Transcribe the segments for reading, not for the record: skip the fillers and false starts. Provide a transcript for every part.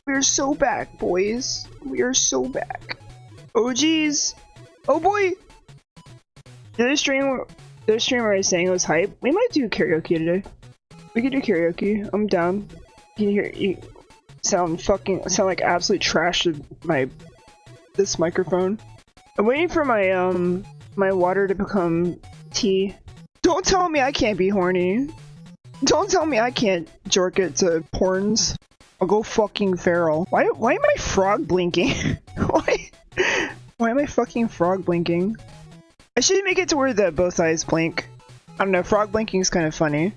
We're so back, boys. We are so back. Oh geez. Oh boy. The other streamer I was saying was hype. We might do karaoke today. We could do karaoke. I'm down. You can hear you sound like absolute trash to this microphone. I'm waiting for my my water to become tea. Don't tell me I can't be horny. Don't tell me I can't jerk it to porns. I'll go fucking feral. Why am I frog blinking? Why am I fucking frog blinking? I should make it to where both eyes blink. I don't know, frog blinking is kind of funny.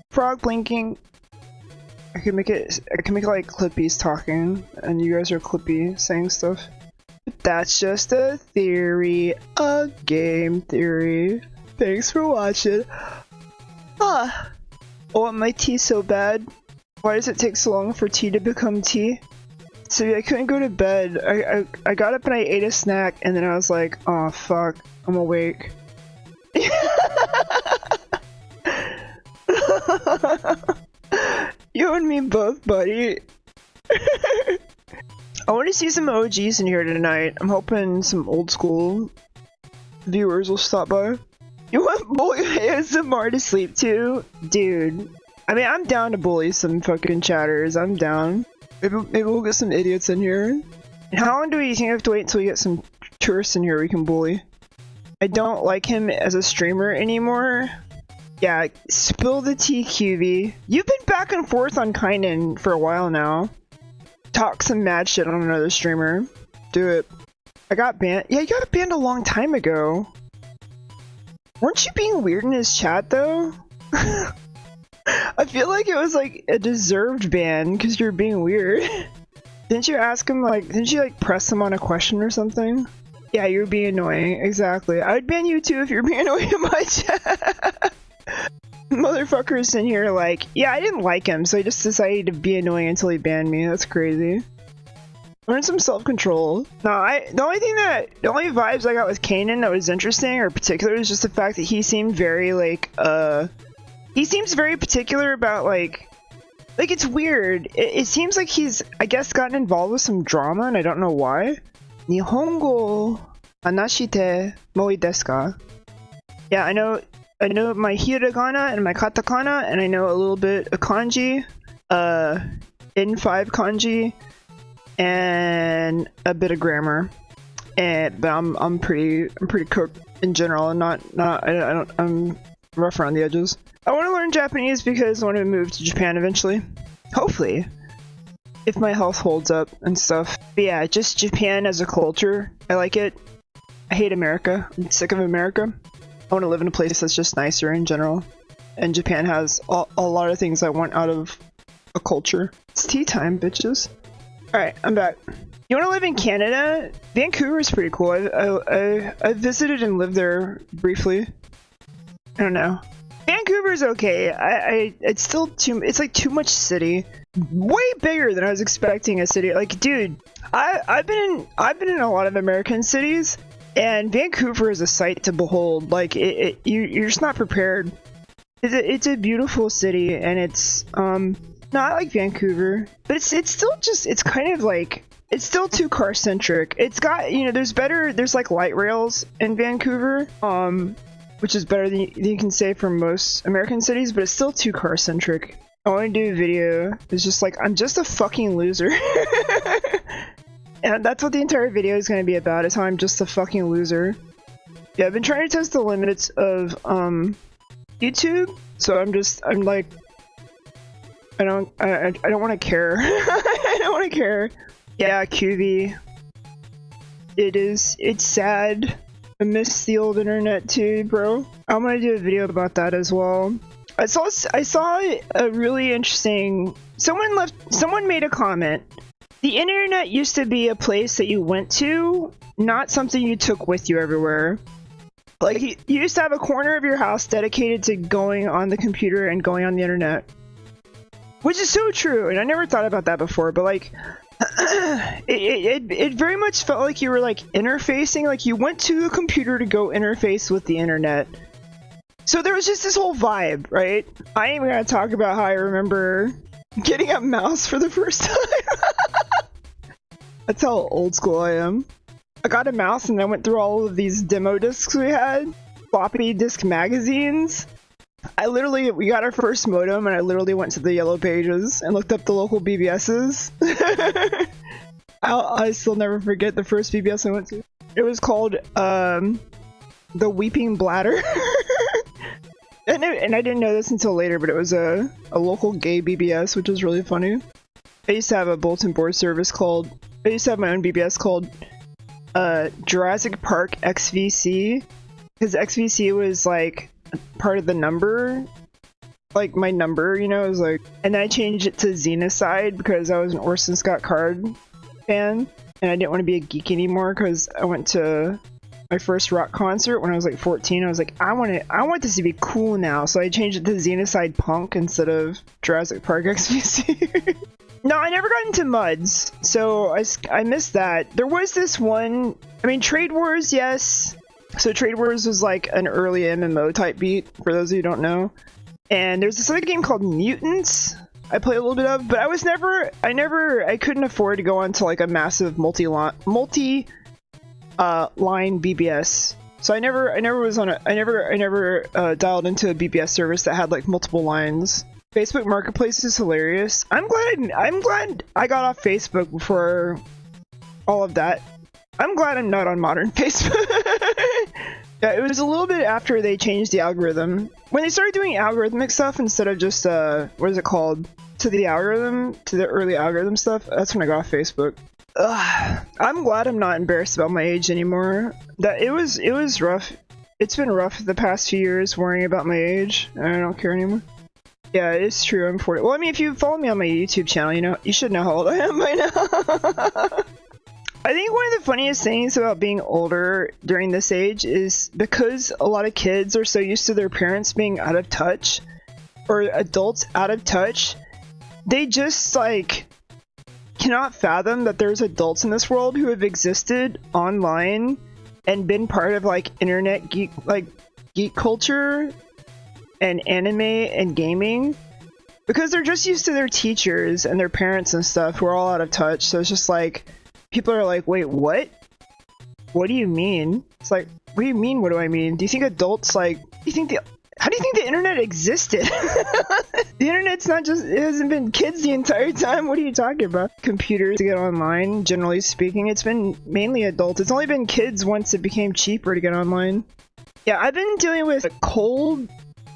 Frog blinking. I can make it like Clippy's talking, and you guys are Clippy saying stuff. That's just a theory, a game theory. Thanks for watching. Ah, oh, my tea's so bad. Why does it take so long for tea to become tea? So I couldn't go to bed. I got up and I ate a snack, and then I was like, oh fuck, I'm awake. You and me both, buddy. I want to see some OGs in here tonight. I'm hoping some old school viewers will stop by. You want bully ASMR to sleep to? Dude. I mean, I'm down to bully some fucking chatters. I'm down. Maybe we'll get some idiots in here. And how long do we think we have to wait until we get some tourists in here we can bully? I don't like him as a streamer anymore. Yeah, spill the tea, QV. You've been back and forth on Kynan for a while now. Talk some mad shit on another streamer. Do it. I got banned. Yeah, you got banned a long time ago. Weren't you being weird in his chat though? I feel like it was like a deserved ban because you're being weird. Didn't you ask him didn't you press him on a question or something? Yeah, you're being annoying. Exactly. I would ban you too if you're being annoying in my chat. Motherfuckers in here yeah, I didn't like him, so I just decided to be annoying until he banned me. That's crazy. Learn some self-control. No, the only vibes I got with Kanan that was interesting or particular is just the fact that he seemed very he seems very particular about it's weird. It seems like he's, I guess, gotten involved with some drama and I don't know why. Nihongo anashite moi desu ka? Yeah, I know my hiragana and my katakana, and I know a little bit of kanji, N5 kanji, and a bit of grammar. But I'm pretty cooked in general, and I'm rough around the edges. I want to learn Japanese because I want to move to Japan eventually. Hopefully. If my health holds up and stuff. But yeah, just Japan as a culture. I like it. I hate America. I'm sick of America. I want to live in a place that's just nicer in general. And Japan has a lot of things I want out of a culture. It's tea time, bitches. Alright, I'm back. You want to live in Canada? Vancouver is pretty cool. I visited and lived there briefly. I don't know. Vancouver's okay. It's still it's too much city. Way bigger than I was expecting a city. Dude, I've been in a lot of American cities, and Vancouver is a sight to behold. You're just not prepared. It's a beautiful city, and it's no, I like Vancouver, but it's still just, it's kind of it's still too car centric. It's got, there's light rails in Vancouver, which is better than you can say for most American cities, but it's still too car centric. I want to do a video. It's just I'm just a fucking loser. And that's what the entire video is going to be about, is how I'm just a fucking loser. Yeah, I've been trying to test the limits of YouTube, so I don't want to care. I don't want to care. Yeah, QV. It's sad. I miss the old internet too, bro. I'm gonna do a video about that as well. I saw a really interesting, someone made a comment. The internet used to be a place that you went to, not something you took with you everywhere. You used to have a corner of your house dedicated to going on the computer and going on the internet. Which is so true, and I never thought about that before, but it very much felt like you were interfacing, you went to the computer to go interface with the internet. So there was just this whole vibe, right? I ain't even gonna talk about how I remember getting a mouse for the first time. That's how old school I am. I got a mouse and I went through all of these demo discs we had, floppy disk magazines. We got our first modem and I literally went to the yellow pages and looked up the local BBSs. I still never forget the first BBS I went to. It was called, the Weeping Bladder. and I didn't know this until later, but it was a local gay BBS, which was really funny. I used to have a bulletin board service called, I used to have my own BBS called, Jurassic Park XVC, because XVC was like part of the number, like my number, you know, it was like, and then I changed it to Xenocide because I was an Orson Scott Card fan and I didn't want to be a geek anymore because I went to my first rock concert when I was like 14. I was like, I want this to be cool now, so I changed it to Xenocide Punk instead of Jurassic Park XVC. No, I never got into MUDs, so I missed that. There was this one, I mean, Trade Wars, yes. So Trade Wars was like an early MMO type beat, for those of you who don't know. And there's this other game called Mutants I played a little bit of, but I couldn't afford to go on to like a massive multi-line BBS. So I never dialed into a BBS service that had like multiple lines. Facebook Marketplace is hilarious. I'm glad I got off Facebook before all of that. I'm glad I'm not on modern Facebook. Yeah, it was a little bit after they changed the algorithm. When they started doing algorithmic stuff instead of just, what is it called? To the early algorithm stuff, that's when I got off Facebook. Ugh, I'm glad I'm not embarrassed about my age anymore. It was rough. It's been rough the past few years worrying about my age, and I don't care anymore. Yeah, it's true, I'm 40. Well, I mean, if you follow me on my YouTube channel, you should know how old I am by now. I think one of the funniest things about being older during this age is because a lot of kids are so used to their parents being out of touch, or adults out of touch, they just, like, cannot fathom that there's adults in this world who have existed online and been part of, like, internet geek culture and anime and gaming, because they're just used to their teachers and their parents and stuff who are all out of touch. So it's just like, people are like, wait, what? What do you mean? It's like, what do you mean, what do I mean? Do you think adults, like, how do you think the internet existed? The internet's not just, it hasn't been kids the entire time. What are you talking about? Computers to get online, generally speaking, it's been mainly adults. It's only been kids once it became cheaper to get online. Yeah, I've been dealing with a cold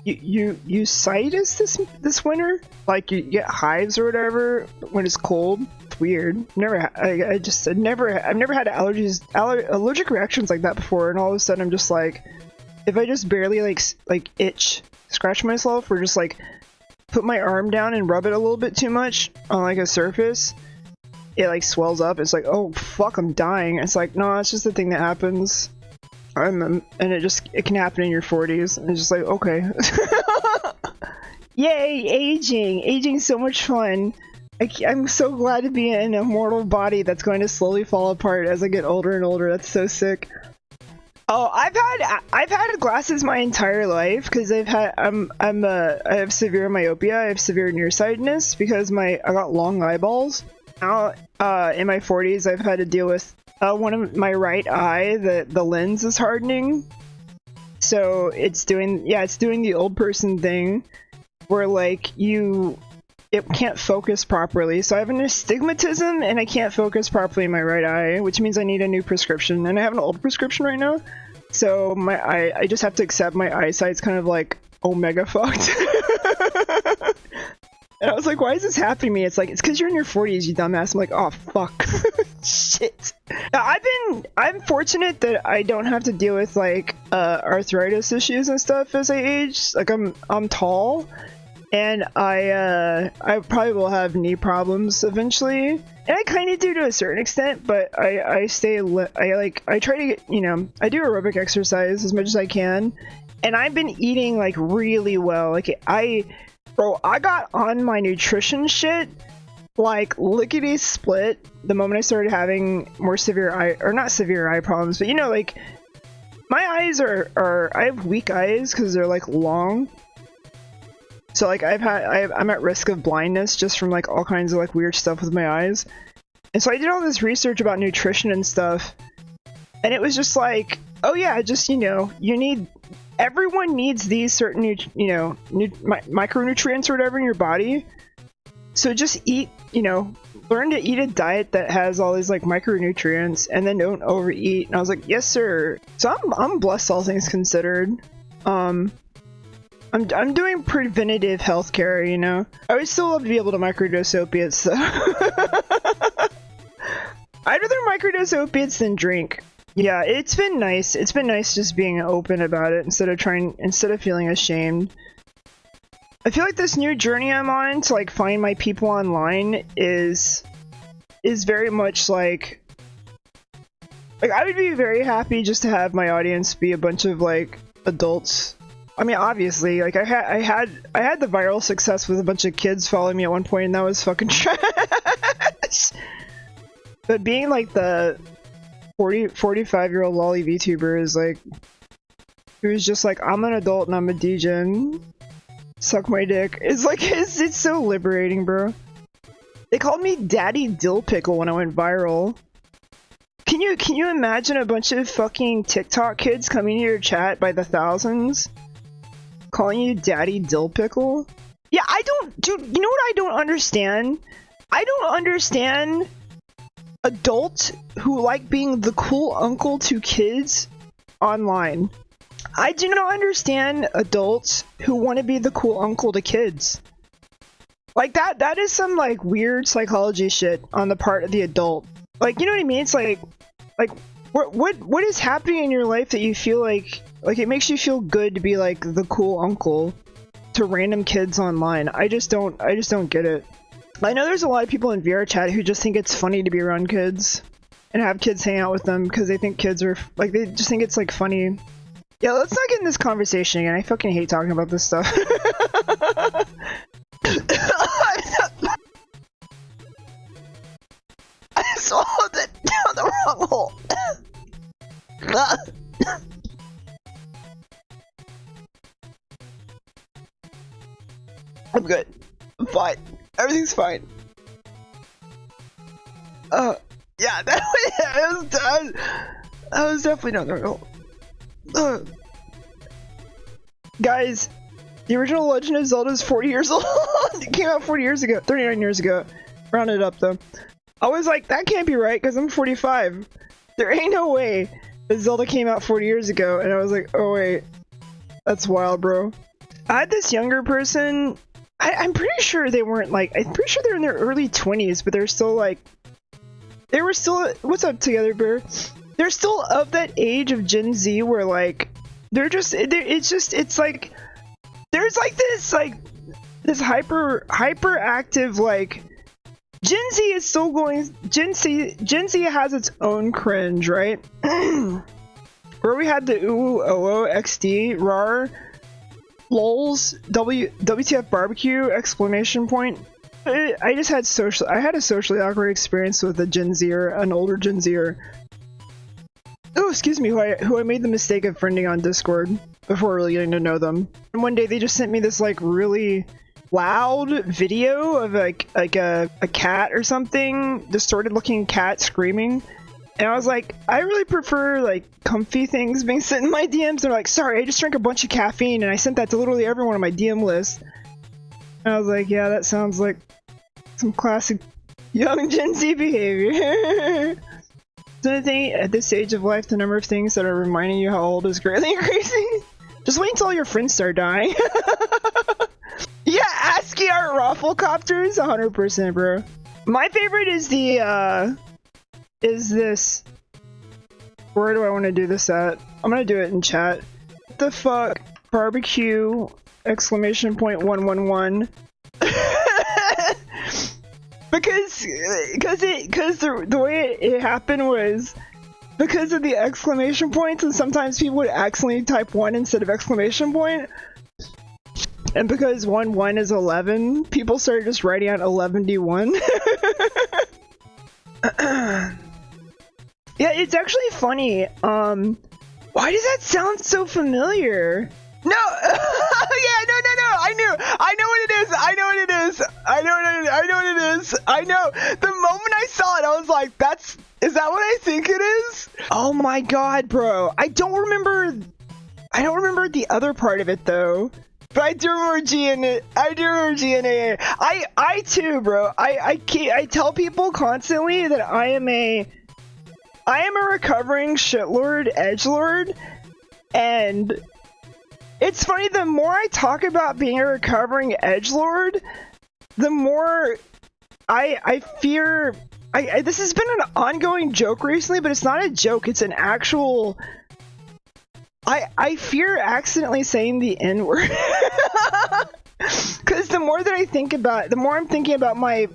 uveitis this winter. Like, you get hives or whatever when it's cold. It's weird. I've never had allergic reactions like that before, and all of a sudden I'm just like, if I just barely like scratch myself, or just like put my arm down and rub it a little bit too much on like a surface, it like swells up. It's like, oh fuck, I'm dying. It's like, no, it's just a thing that happens. And it can happen in your 40s. And it's just like, okay. Yay, aging's so much fun. I'm so glad to be in a mortal body that's going to slowly fall apart as I get older and older. That's so sick. Oh, I've had glasses my entire life because I have severe myopia. I have severe nearsightedness because I got long eyeballs. Now, in my 40s, I've had to deal with one of my right eye, the lens is hardening. So it's doing the old person thing where like it can't focus properly. So I have an astigmatism and I can't focus properly in my right eye, which means I need a new prescription, and I have an old prescription right now. So I just have to accept my eyesight's kind of like omega fucked. And I was like, why is this happening to me? It's like, it's because you're in your 40s, you dumbass. I'm like, oh fuck. Shit. Now, I'm fortunate that I don't have to deal with like arthritis issues and stuff as I age. Like I'm tall, and I probably will have knee problems eventually. And I kind of do to a certain extent, but I try to get, I do aerobic exercise as much as I can, and I've been eating like really well. Like Bro, I got on my nutrition shit like lickety split the moment I started having more severe eye, or not severe eye problems, but like My eyes are I have weak eyes because they're like long. So like I'm at risk of blindness just from like all kinds of like weird stuff with my eyes. And so I did all this research about nutrition and stuff. And it was just like, oh yeah, just, you know, everyone needs these certain, micronutrients or whatever in your body. So just eat, learn to eat a diet that has all these like micronutrients and then don't overeat. And I was like, yes, sir. So I'm blessed, all things considered. I'm doing preventative healthcare, you know. I would still love to be able to microdose opiates though. I'd rather microdose opiates than drink. Yeah, it's been nice. It's been nice just being open about it instead of feeling ashamed. I feel like this new journey I'm on to like find my people online is very much like I would be very happy just to have my audience be a bunch of like adults. I mean, obviously, like I had the viral success with a bunch of kids following me at one point, and that was fucking trash. But being like the 45-year-old lolly VTuber is like, who's just like, I'm an adult and I'm a degen. Suck my dick. It's like, it's so liberating, bro. They called me Daddy Dill Pickle when I went viral. Can you imagine a bunch of fucking TikTok kids coming to your chat by the thousands? Calling you Daddy Dill Pickle? Yeah, dude, you know what I don't understand? I don't understand adults who like being the cool uncle to kids online. I do not understand adults who want to be the cool uncle to kids. Like that is some like weird psychology shit on the part of the adult. Like, you know what I mean? It's like what is happening in your life that you feel like it makes you feel good to be like the cool uncle to random kids online? I just don't get it. I know there's a lot of people in VR chat who just think it's funny to be around kids and have kids hang out with them because they think kids are like, they just think it's like funny. Yeah, let's not get in this conversation again. I fucking hate talking about this stuff. I swallowed it down the wrong hole. I'm good. I'm fine. Everything's fine. Yeah, that was definitely not the wrong hole. Guys, the original Legend of Zelda is 40 years old. It came out 40 years ago. 39 years ago. Rounded up though. I was like, that can't be right because I'm 45. There ain't no way that Zelda came out 40 years ago. And I was like, oh wait, that's wild, bro. I had this younger person. I'm pretty sure they weren't like, I'm pretty sure they're in their early 20s, but they're still like, they were still, what's up Together Bear? They're still of that age of Gen Z where like, it's like, there's like this hyperactive like, Gen Z is still going, Gen Z has its own cringe, right? Where we had the ooh oh XD rar lols WTF barbecue exclamation point. I had a socially awkward experience with a Gen Zer, an older Gen Zer. Oh, excuse me, who I made the mistake of friending on Discord before really getting to know them. And one day they just sent me this like really loud video of like a cat or something, distorted looking cat screaming. And I was like, I really prefer like comfy things being sent in my DMs. They're like, sorry, I just drank a bunch of caffeine and I sent that to literally everyone on my DM list. And I was like, yeah, that sounds like some classic young Gen Z behavior. So I think at this stage of life, the number of things that are reminding you how old is greatly increasing. Just wait until all your friends start dying. Yeah, ASCII art rafflecopters, 100%, bro. My favorite is this. Where do I want to do this at? I'm gonna do it in chat. What the fuck? Barbecue! Exclamation point 111. because the way it happened was because of the exclamation points, and sometimes people would accidentally type 1 instead of exclamation point. And because 1 is 11, people started just writing out 11D1. Yeah, it's actually funny. One Why does that sound so familiar? No! Yeah, no, no, no! I know what it is! I know what it is! I know what it is! I know! The moment I saw it, I was like, is that what I think it is? Oh my god, bro. I don't remember the other part of it, though. But I do remember G in it. I do remember G in it. I too, bro. I tell people constantly that I am a recovering shitlord, edgelord, and it's funny, the more I talk about being a recovering edgelord, the more I fear... this has been an ongoing joke recently, but it's not a joke, it's an actual... I fear accidentally saying the N-word. Because the more that I think about it, the more I'm thinking about my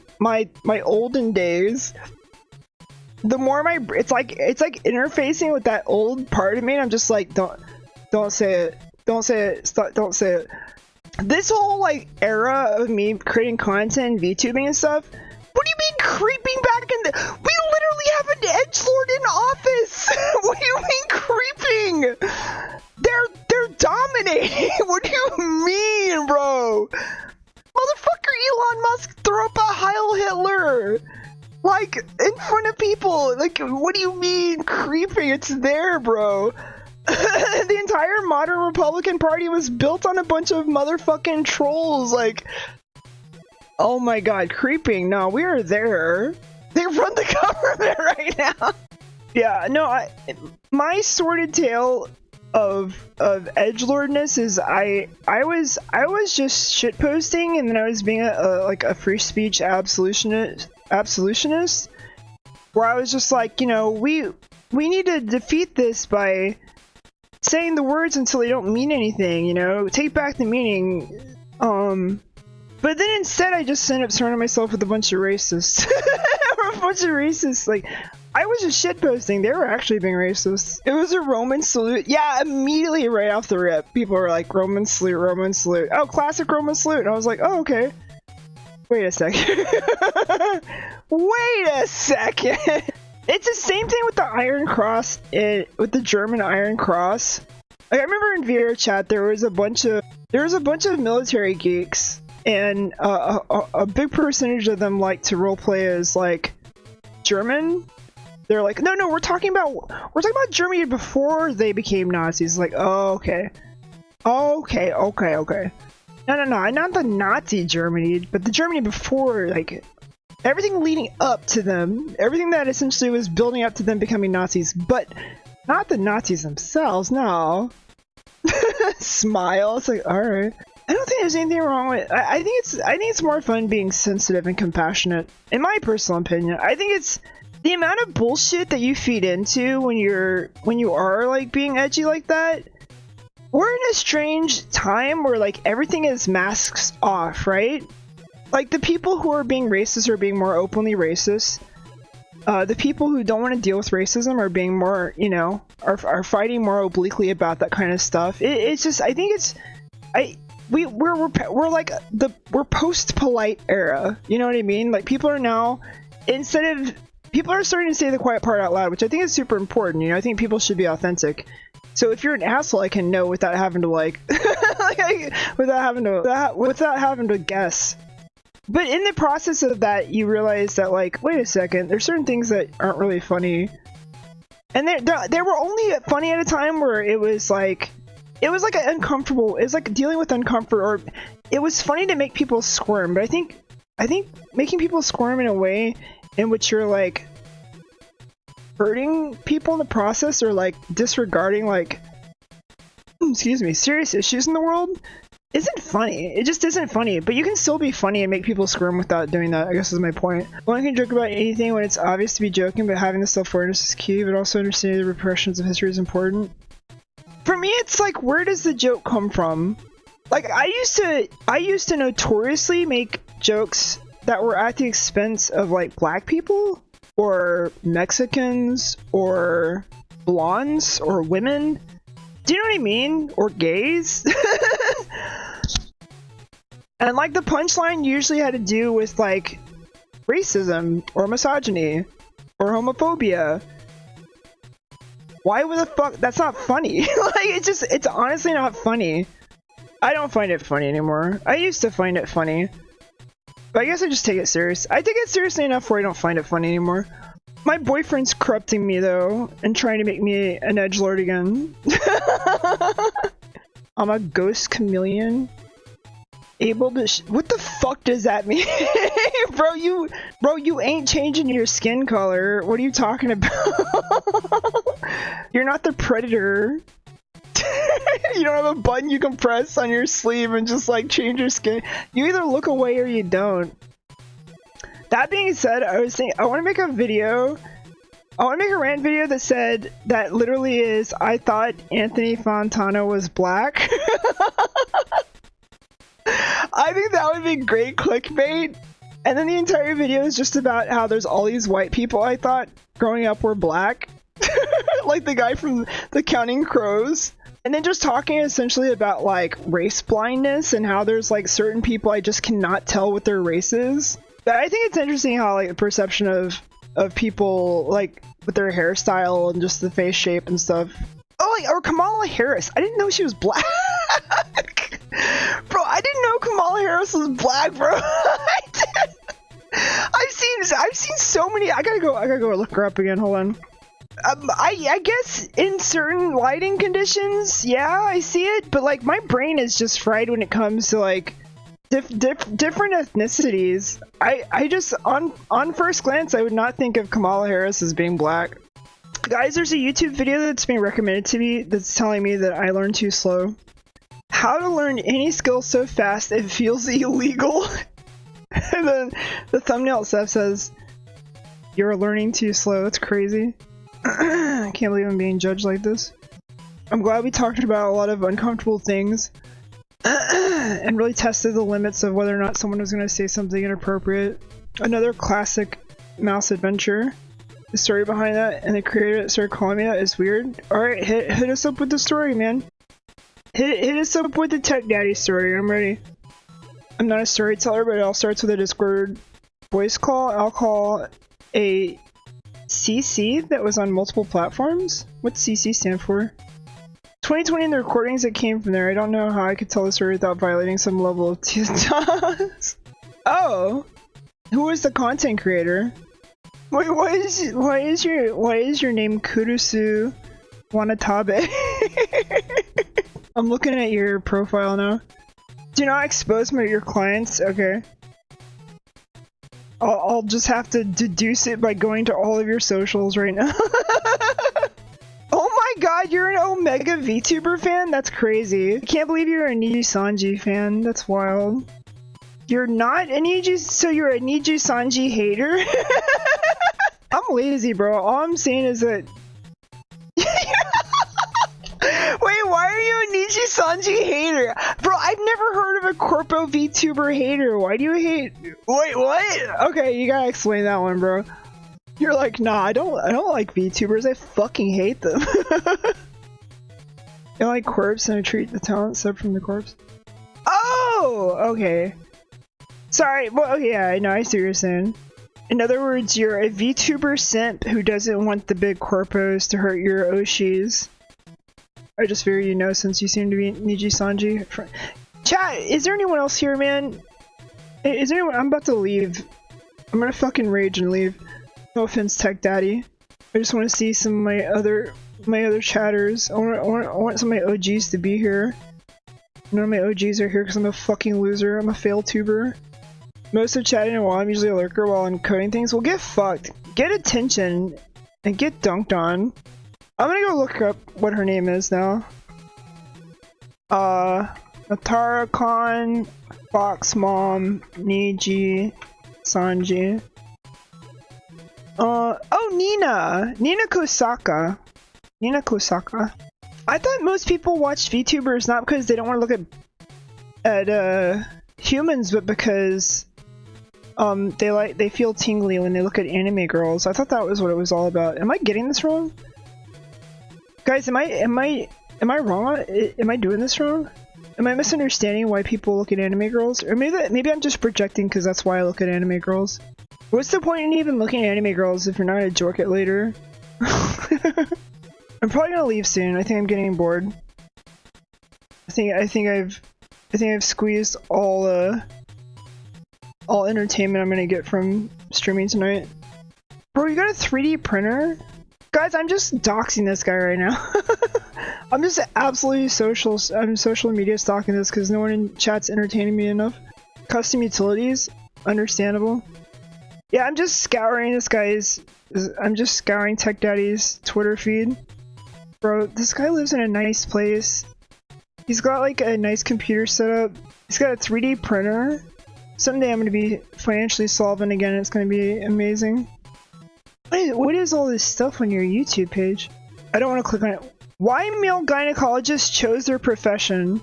olden days, the more it's like interfacing with that old part of me, and I'm just like, don't say it. Don't say it. Stop, don't say it. This whole like era of me creating content and VTubing and stuff. What do you mean creeping back in the? We literally have an edgelord in office. What do you mean creeping? They're dominating. What do you mean, bro? Motherfucker, Elon Musk threw up a Heil Hitler. Like in front of people. Like, what do you mean creeping? It's there, bro. The entire modern Republican Party was built on a bunch of motherfucking trolls, like, oh my god, creeping. No, we are there. They run the government right now. Yeah, no, my sordid tale of edgelordness is I was just shitposting, and then I was being a free speech absolutionist, where I was just like, you know, we need to defeat this by saying the words until they don't mean anything, you know? Take back the meaning. But then instead I just ended up surrounding myself with a bunch of racists. Like, I was just shitposting. They were actually being racist. It was a Roman salute. Yeah, immediately right off the rip, people were like, Roman salute, Roman salute. Oh, classic Roman salute. And I was like, oh, okay. Wait a second. Wait a second. It's the same thing with the Iron Cross, with the German Iron Cross. Like, I remember in VR chat there was a bunch of military geeks, and a big percentage of them like to roleplay as like German. They're like, no, we're talking about Germany before they became Nazis. Like, oh, okay. No, not the Nazi Germany, but the Germany before, like. Everything leading up to them, everything that essentially was building up to them becoming Nazis, but not the Nazis themselves, no. Smile, it's like, alright. I don't think there's anything wrong with I think it's more fun being sensitive and compassionate, in my personal opinion. I think it's the amount of bullshit that you feed into when you are like being edgy like that. We're in a strange time where like everything is masks off, right? Like, the people who are being racist are being more openly racist. The people who don't want to deal with racism are being more, you know, are fighting more obliquely about that kind of stuff. It's just, I think it's, we're like we're post-polite era. You know what I mean? Like, people are now, people are starting to say the quiet part out loud, which I think is super important. You know, I think people should be authentic. So if you're an asshole, I can know without having to like, without having to guess. But in the process of that, you realize that, like, wait a second, there's certain things that aren't really funny. And they were only funny at a time where it was like an uncomfortable, it was like dealing with uncomfort, or it was funny to make people squirm. But I think making people squirm in a way in which you're, like, hurting people in the process, or, like, disregarding, like, excuse me, serious issues in the world, isn't funny. It just isn't funny. But you can still be funny and make people squirm without doing that, I guess is my point. One can joke about anything when it's obvious to be joking, but having the self-awareness is key, but also understanding the repercussions of history is important. For me, it's like, where does the joke come from? Like, I used to notoriously make jokes that were at the expense of, like, black people, or Mexicans, or blondes, or women. Do you know what I mean? Or gays? And, like, the punchline usually had to do with, like, racism, or misogyny, or homophobia. Why would the fuck? That's not funny. Like, it's honestly not funny. I don't find it funny anymore. I used to find it funny. But I guess I just take it serious. I take it seriously enough where I don't find it funny anymore. My boyfriend's corrupting me though, and trying to make me an edgelord again. I'm a ghost chameleon. Able to what the fuck does that mean? Bro, you ain't changing your skin color. What are you talking about? You're not the predator. You don't have a button you can press on your sleeve and just like change your skin. You either look away or you don't. That being said, I was thinking I want to make a video. I want to make a rant video that said that literally is I thought Anthony Fontana was black. I think that would be great clickbait. And then the entire video is just about how there's all these white people I thought growing up were black. Like the guy from the Counting Crows. And then just talking essentially about like race blindness and how there's like certain people I just cannot tell what their race is. But I think it's interesting how like the perception of people like with their hairstyle and just the face shape and stuff. Oh, like, or Kamala Harris. I didn't know she was black. Bro, I didn't know Kamala Harris was black, bro. I've seen so many. I gotta go look her up again. Hold on. I guess in certain lighting conditions, yeah, I see it, but like my brain is just fried when it comes to like different ethnicities. I just on first glance I would not think of Kamala Harris as being black. Guys, there's a YouTube video that's being recommended to me that's telling me that I learn too slow. How to learn any skill so fast it feels illegal. And then the thumbnail itself says, "You're learning too slow." That's crazy. I can't believe I'm being judged like this. I'm glad we talked about a lot of uncomfortable things and really tested the limits of whether or not someone was going to say something inappropriate. Another classic mouse adventure. The story behind that and the creator that started calling me that is weird. Alright, hit us up with the story, man. Hit us up with the Tech Daddy story. I'm ready. I'm not a storyteller, but it all starts with a Discord voice call. I'll call a CC that was on multiple platforms. What's CC stand for? 2020 and the recordings that came from there. I don't know how I could tell the story without violating some level of TSS. Oh! Who was the content creator? Wait, why is your name Kurusu Wanatabe? I'm looking at your profile now. Do not expose your clients. Okay. I'll just have to deduce it by going to all of your socials right now. Oh my god, you're an Omega VTuber fan? That's crazy. I can't believe you're a Niji Sanji fan. That's wild. You're not a Niji, so you're a Niji Sanji hater? I'm lazy, bro. All I'm saying is that... Wait, why are you a Niji Sanji hater? Bro, I've never heard of a Corpo VTuber hater. Why do you hate... Wait, what? Okay, you gotta explain that one, bro. You're like, nah, I don't like VTubers. I fucking hate them. You like corpse and I treat the talent sub from the corpse? Oh, okay. Sorry, well, okay, yeah, I know, I see what you're saying. In other words, you're a VTuber simp who doesn't want the big corpos to hurt your Oshis. I just figure you know since you seem to be Niji Sanji. Chat, is there anyone else here, man? Is there anyone? I'm about to leave. I'm gonna fucking rage and leave. No offense, Tech Daddy. I just want to see some of my other chatters. I want some of my OGs to be here. None of my OGs are here because I'm a fucking loser. I'm a fail tuber. Most of chatting while I'm usually a lurker while I'm coding things. Well, get fucked. Get attention and get dunked on. I'm gonna go look up what her name is now. Natara Khan, Fox Mom, Niji, Sanji. Oh, Nina! Nina Kosaka. Nina Kosaka. I thought most people watch VTubers not because they don't want to look at humans, but because they feel tingly when they look at anime girls. I thought that was what it was all about. Am I getting this wrong? Guys, am I wrong? Am I doing this wrong? Am I misunderstanding why people look at anime girls? Or maybe I'm just projecting because that's why I look at anime girls. What's the point in even looking at anime girls if you're not gonna jork it later? I'm probably gonna leave soon. I think I'm getting bored. I think I've squeezed all entertainment I'm gonna get from streaming tonight. Bro, you got a 3D printer? Guys, I'm just doxing this guy right now. I'm just absolutely I'm social media stalking this because no one in chat's entertaining me enough. Custom utilities? Understandable. Yeah, I'm just scouring I'm just scouring Tech Daddy's Twitter feed. Bro, this guy lives in a nice place. He's got like a nice computer setup. He's got a 3D printer. Someday I'm gonna be financially solvent again. It's gonna be amazing. What is all this stuff on your YouTube page? I don't want to click on it. Why male gynecologists chose their profession?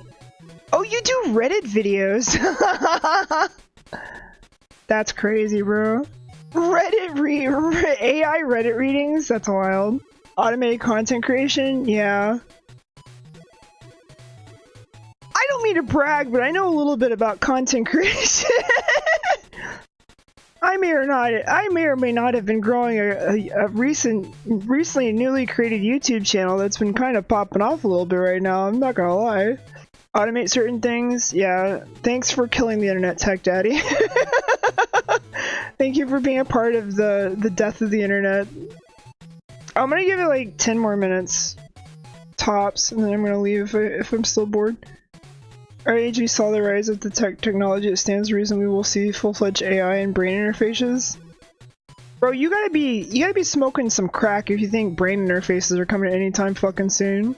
Oh, you do Reddit videos. That's crazy, bro. AI Reddit readings? That's wild. Automated content creation? Yeah. I don't mean to brag, but I know a little bit about content creation. I may or may not have been growing a recently newly created YouTube channel that's been kind of popping off a little bit right now. I'm not gonna lie. Automate certain things, yeah. Thanks for killing the internet, Tech Daddy. Thank you for being a part of the death of the internet. I'm gonna give it like 10 more minutes, tops, and then I'm gonna leave if I'm still bored. Our age, we saw the rise of the technology. It stands to reason we will see full-fledged AI and brain interfaces. Bro, you gotta be smoking some crack if you think brain interfaces are coming at any time fucking soon.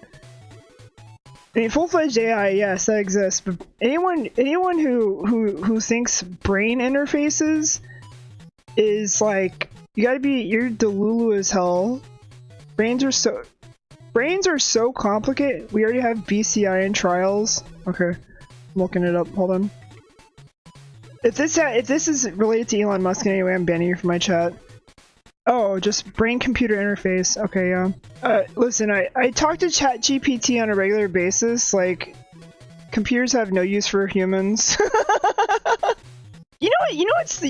I mean, full-fledged AI, yes, that exists, but anyone who thinks brain interfaces is like, you're delulu as hell. Brains are so complicated. We already have BCI in trials. Okay. I'm looking it up. Hold on. If this is related to Elon Musk in any way, I'm banning you from my chat. Oh, just brain-computer interface. Okay, yeah. Listen, I talk to ChatGPT on a regular basis. Like, computers have no use for humans. You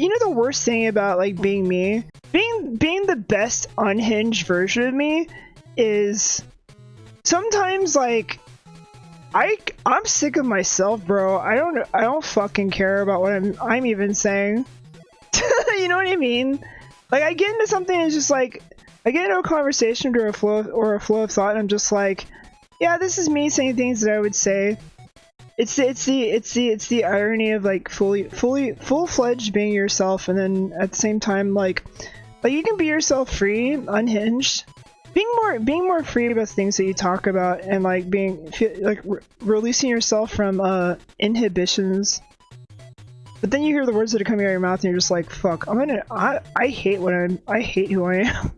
know the worst thing about like being me, being the best unhinged version of me is sometimes like. I'm sick of myself, bro. I don't fucking care about what I'm even saying. You know what I mean? Like I get into something and it's just like I get into a conversation or a flow of thought and I'm just like, yeah, this is me saying things that I would say. It's the irony of like full-fledged being yourself and then at the same time like you can be yourself free, unhinged. Being more free about things that you talk about and like releasing yourself from inhibitions. But then you hear the words that are coming out of your mouth and you're just like, fuck, I hate who I am.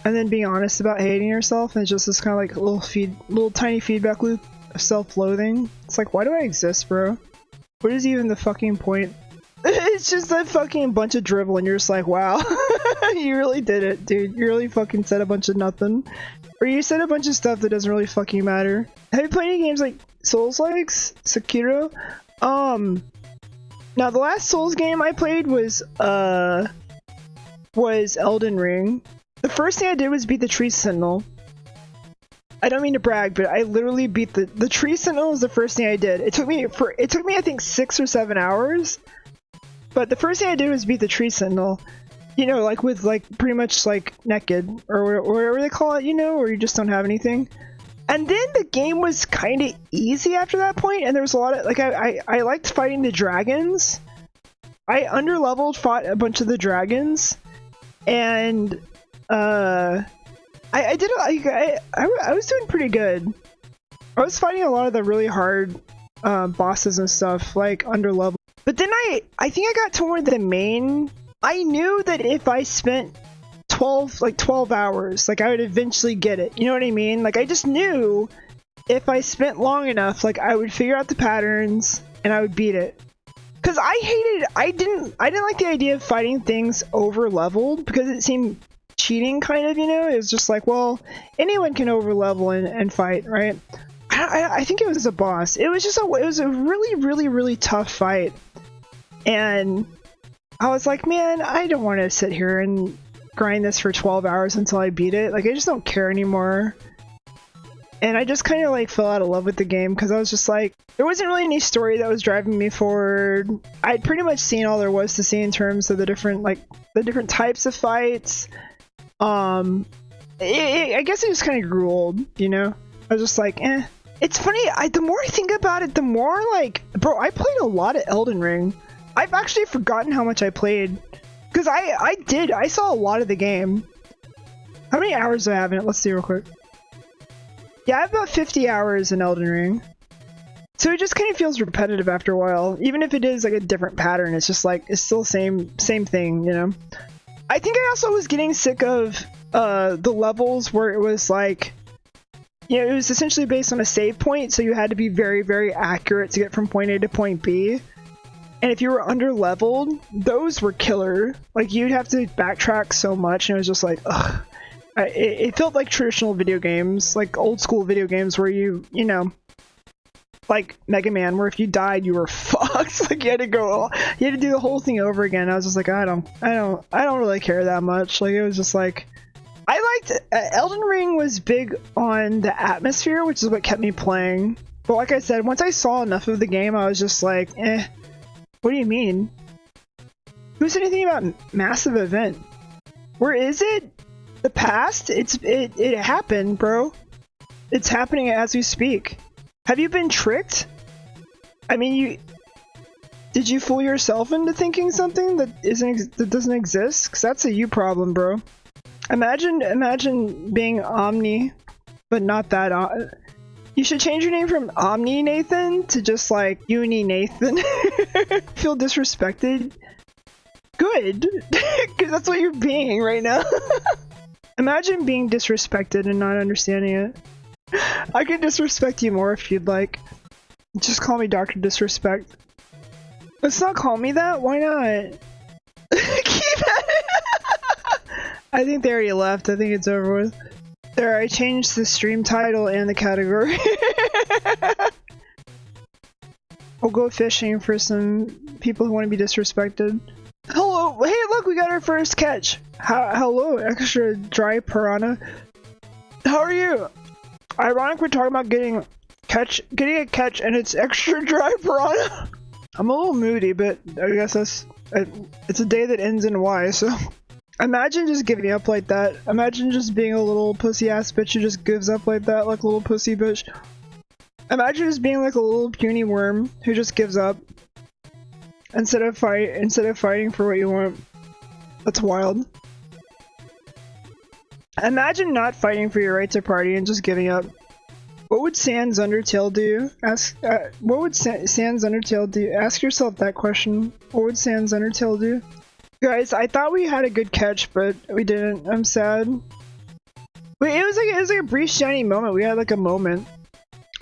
And then being honest about hating yourself and it's just this kind of like little tiny feedback loop of self-loathing. It's like, why do I exist, bro? What is even the fucking point? It's just a fucking bunch of dribble and you're just like, wow. You really did it, dude. You really fucking said a bunch of nothing. Or you said a bunch of stuff that doesn't really fucking matter. Have you played any games like Souls-likes? Sekiro? Now the last Souls game I played was Elden Ring. The first thing I did was beat the Tree Sentinel. I don't mean to brag, but I literally beat the Tree Sentinel was the first thing I did. It took me I think 6 or 7 hours. But the first thing I did was beat the Tree Sentinel. You know, like with like pretty much like naked or whatever they call it, you know, where you just don't have anything. And then the game was kind of easy after that point, and there was a lot of like I liked fighting the dragons. I underleveled, fought a bunch of the dragons, and I was doing pretty good. I was fighting a lot of the really hard bosses and stuff, like underleveled. But then I think I got toward the main. I knew that if I spent 12 hours, like I would eventually get it. You know what I mean? Like I just knew if I spent long enough, like I would figure out the patterns and I would beat it. Cause I didn't like the idea of fighting things over leveled because it seemed cheating kind of, you know? It was just like, well, anyone can over level and fight, right? I think it was a boss. It was a really tough fight. And I was like, man, I don't want to sit here and grind this for 12 hours until I beat it. Like, I just don't care anymore. And I just kind of like fell out of love with the game because I was just like, there wasn't really any story that was driving me forward. I'd pretty much seen all there was to see in terms of the different types of fights. I guess it just kind of grew old, you know? I was just like, eh. It's funny, the more I think about it, the more like, bro, I played a lot of Elden Ring. I've actually forgotten how much I played. Because I saw a lot of the game. How many hours do I have in it? Let's see real quick. Yeah, I have about 50 hours in Elden Ring. So it just kind of feels repetitive after a while. Even if it is like a different pattern, it's just like, it's still the same thing, you know? I think I also was getting sick of the levels where it was like, you know, it was essentially based on a save point, so you had to be very, very accurate to get from point A to point B. And if you were under-leveled, those were killer. Like, you'd have to backtrack so much, and it was just like, ugh. It felt like traditional video games, like old-school video games where you know, like Mega Man, where if you died, you were fucked. Like, you had to do the whole thing over again. I was just like, I don't really care that much. Like, it was just like, I liked Elden Ring was big on the atmosphere, which is what kept me playing. But like I said, once I saw enough of the game, I was just like, eh. What do you mean? Who said anything about massive event? Where is it? The past? It happened, bro. It's happening as we speak. Have you been tricked? I mean, did you fool yourself into thinking something that doesn't exist? Cause that's a you problem, bro. Imagine being Omni, but not that. You should change your name from Omni Nathan to just like Uni Nathan. Feel disrespected? Good, because that's what you're being right now. Imagine being disrespected and not understanding it. I can disrespect you more if you'd like. Just call me Dr. Disrespect. Let's not call me that. Why not? Keep at it. I think they already left. I think it's over with. There, I changed the stream title and the category. We'll go fishing for some people who want to be disrespected. Hello! Hey, look, we got our first catch! Hello, extra dry piranha. How are you? Ironic we're talking about getting a catch and it's extra dry piranha. I'm a little moody, but I guess it's a day that ends in Y, so... Imagine just giving up like that. Imagine just being a little pussy ass bitch who just gives up like that, like a little pussy bitch. Imagine just being like a little puny worm who just gives up instead of fighting for what you want. That's wild. Imagine not fighting for your right to party and just giving up. What would Sans Undertale do? What would Sans Undertale do? Ask yourself that question. What would Sans Undertale do? Guys, I thought we had a good catch, but we didn't. I'm sad. Wait, it was like a brief shiny moment. We had like a moment.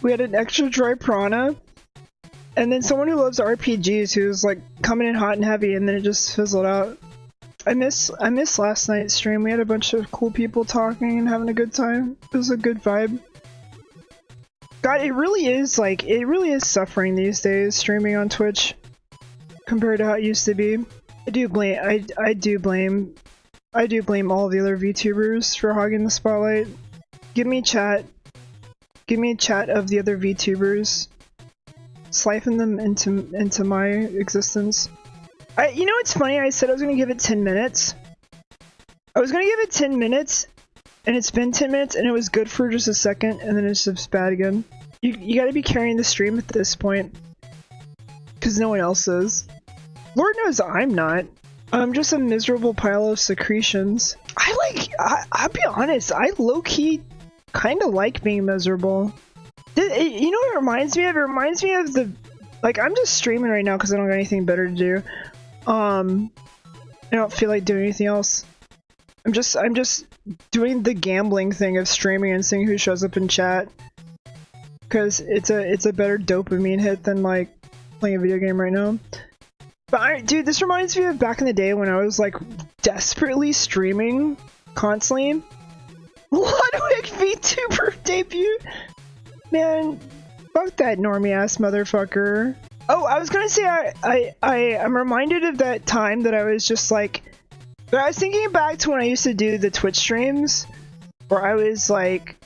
We had an extra dry piranha, and then someone who loves RPGs who's like coming in hot and heavy, and then it just fizzled out. I miss last night's stream. We had a bunch of cool people talking and having a good time. It was a good vibe. God, it really is suffering these days, streaming on Twitch, compared to how it used to be. I do blame all the other VTubers for hogging the spotlight. Give me a chat of the other VTubers. Siphon them into my existence. You know what's funny? I said I was gonna give it 10 minutes. I was gonna give it 10 minutes, and it's been 10 minutes, and it was good for just a second, and then it's just bad again. You gotta be carrying the stream at this point. Because no one else is. Lord knows I'm not. I'm just a miserable pile of secretions. I'll be honest, I low-key kinda like being miserable. You know what it reminds me of? It reminds me of the... Like, I'm just streaming right now because I don't got anything better to do. I don't feel like doing anything else. I'm just doing the gambling thing of streaming and seeing who shows up in chat. Because it's a better dopamine hit than, like, playing a video game right now. But dude, this reminds me of back in the day when I was like desperately streaming constantly. Ludwig VTuber debut? Man, fuck that normie ass motherfucker. Oh, I was gonna say I'm reminded of that time that I was just like, but I was thinking back to when I used to do the Twitch streams where I was like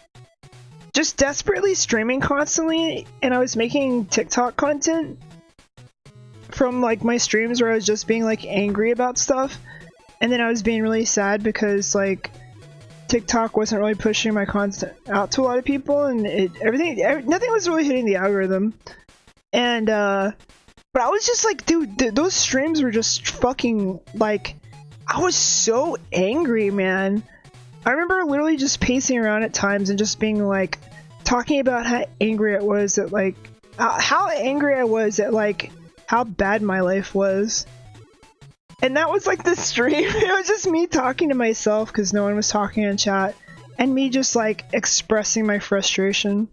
just desperately streaming constantly, and I was making TikTok content from like my streams where I was just being like angry about stuff, and then I was being really sad because like TikTok wasn't really pushing my content out to a lot of people, and nothing was really hitting the algorithm. And but I was just like, dude, those streams were just fucking like, I was so angry, man. I remember literally just pacing around at times and just being like, talking about how angry I was at like, how angry I was at like how bad my life was. And that was like the stream. It was just me talking to myself because no one was talking in chat, and me just like expressing my frustration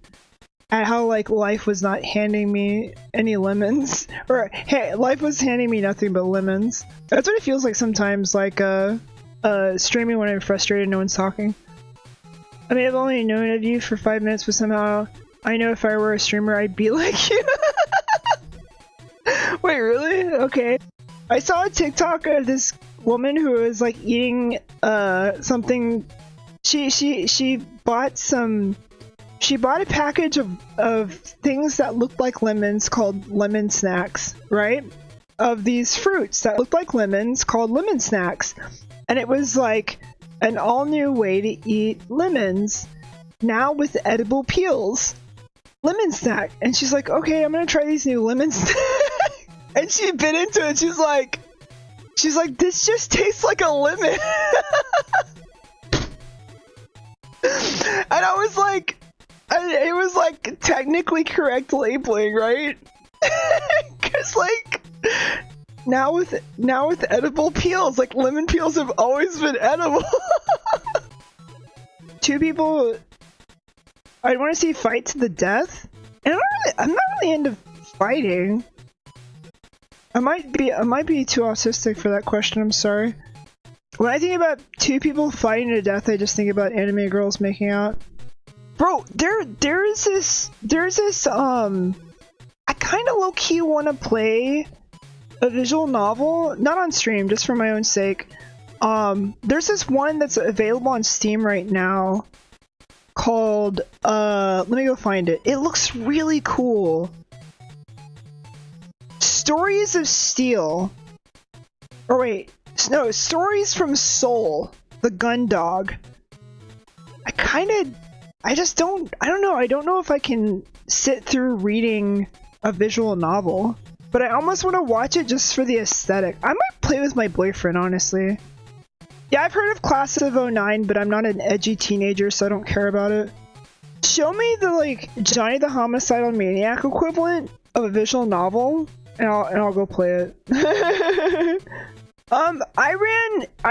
at how like life was not handing me any lemons, or hey, life was handing me nothing but lemons. That's what it feels like sometimes, like streaming when I'm frustrated and no one's talking. I mean, I've only known of you for 5 minutes, but somehow I know if I were a streamer I'd be like you. Wait, really? Okay. I saw a TikTok of this woman who was like eating something. She bought a package of things that looked like lemons called lemon snacks, right? Of these fruits that looked like lemons called lemon snacks. And it was like an all new way to eat lemons, now with edible peels. Lemon snack. And she's like, okay, I'm gonna try these new lemon snacks. And she bit into it. She's like, this just tastes like a lemon. And I was like, it was like technically correct labeling, right? Because like now with edible peels, like lemon peels have always been edible. Two people I want to see fight to the death, and I'm not really into fighting. I might be too autistic for that question, I'm sorry. When I think about two people fighting to death, I just think about anime girls making out. Bro, there's this I kinda low-key wanna play a visual novel, not on stream, just for my own sake. There's this one that's available on Steam right now called, let me go find it. It looks really cool. Stories of Steel. Or wait, no, Stories from Soul, the gun dog. I don't know if I can sit through reading a visual novel, but I almost want to watch it just for the aesthetic. I might play with my boyfriend, honestly. Yeah, I've heard of Class of '09, but I'm not an edgy teenager, so I don't care about it. Show me the, like, Johnny the Homicidal Maniac equivalent of a visual novel, and I'll go play it. I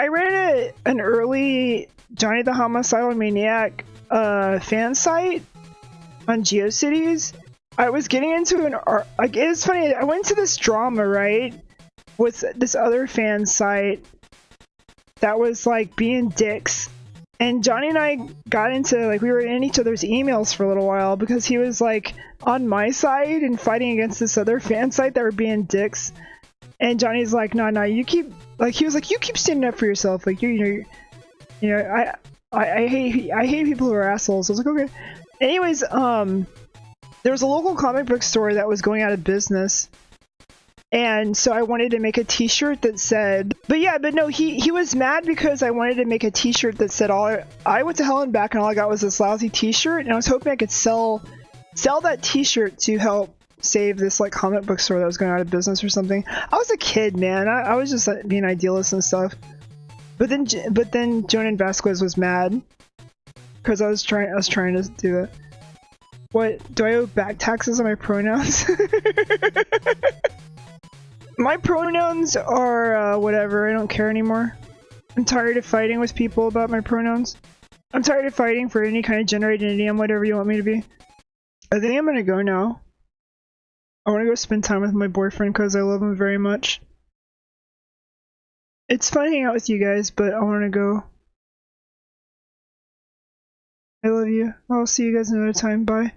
ran an early Johnny the Homicidal Maniac fan site on GeoCities. I was getting into an art, like, it's funny, I went to this drama, right, with this other fan site that was like being dicks, and Johnny and I got into, like, we were in each other's emails for a little while because he was like on my side and fighting against this other fan site that were being dicks, and Johnny's like, nah, you keep, like, he was like, you keep standing up for yourself, like, you know, I hate people who are assholes. I was like, okay. Anyways, there was a local comic book store that was going out of business, and so I wanted to make a t-shirt that said, but no, he was mad because I wanted to make a t-shirt that said, I went to hell and back and all I got was this lousy t-shirt, and I was hoping I could sell that t-shirt to help save this, like, comic book store that was going out of business or something. I was a kid, man. I was just being idealist and stuff. But then Jonan Vasquez was mad because I was trying to do it. What, do I owe back taxes on my pronouns? My pronouns are whatever. I don't care anymore. I'm tired of fighting with people about my pronouns. I'm tired of fighting for any kind of gender identity. I'm whatever you want me to be. I think I'm gonna go now. I want to go spend time with my boyfriend because I love him very much. It's fun hanging out with you guys, but I want to go. I love you. I'll see you guys another time. Bye.